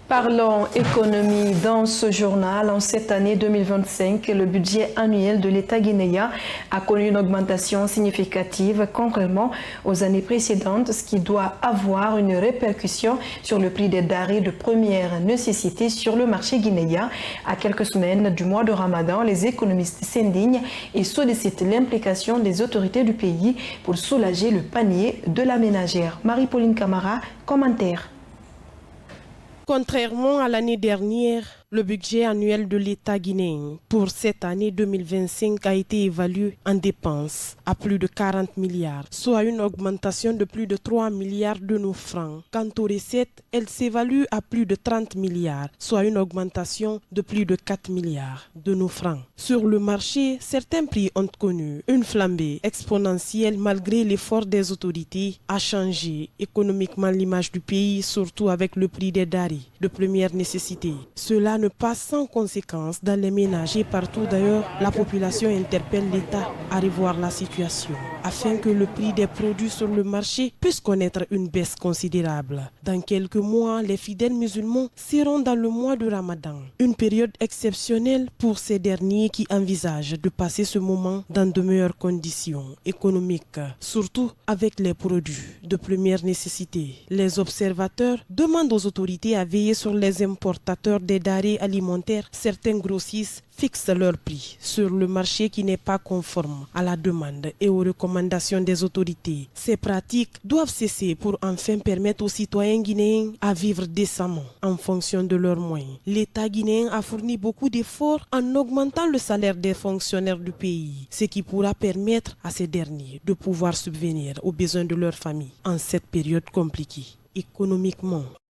Parlons économie dans ce journal. En cette année 2025, le budget annuel de l'État guinéen a connu une augmentation significative contrairement aux années précédentes, ce qui doit avoir une répercussion sur le prix des denrées de première nécessité sur le marché guinéen. À quelques semaines du mois de Ramadan, les économistes s'indignent et sollicitent l'implication des autorités du pays pour soulager le panier de la ménagère. Marie-Pauline Camara, commentaire. Contrairement à l'année dernière, le budget annuel de l'État guinéen pour cette année 2025 a été évalué en dépenses à plus de 40 milliards, soit une augmentation de plus de 3 milliards de nos francs. Quant aux recettes, elles s'évaluent à plus de 30 milliards, soit une augmentation de plus de 4 milliards de nos francs. Sur le marché, certains prix ont connu une flambée exponentielle malgré l'effort des autorités à changer économiquement l'image du pays, surtout avec le prix des denrées de première nécessité. Cela ne passe sans conséquence dans les ménages et partout d'ailleurs, la population interpelle l'État à revoir la situation afin que le prix des produits sur le marché puisse connaître une baisse considérable. Dans quelques mois, les fidèles musulmans seront dans le mois de Ramadan, une période exceptionnelle pour ces derniers qui envisagent de passer ce moment dans de meilleures conditions économiques, surtout avec les produits de première nécessité. Les observateurs demandent aux autorités à veiller sur les importateurs des denrées alimentaires. Certains grossistes fixent leur prix sur le marché qui n'est pas conforme à la demande et aux recommandations des autorités. Ces pratiques doivent cesser pour enfin permettre aux citoyens guinéens à vivre décemment en fonction de leurs moyens. L'État guinéen a fourni beaucoup d'efforts en augmentant le salaire des fonctionnaires du pays, ce qui pourra permettre à ces derniers de pouvoir subvenir aux besoins de leur famille en cette période compliquée économiquement.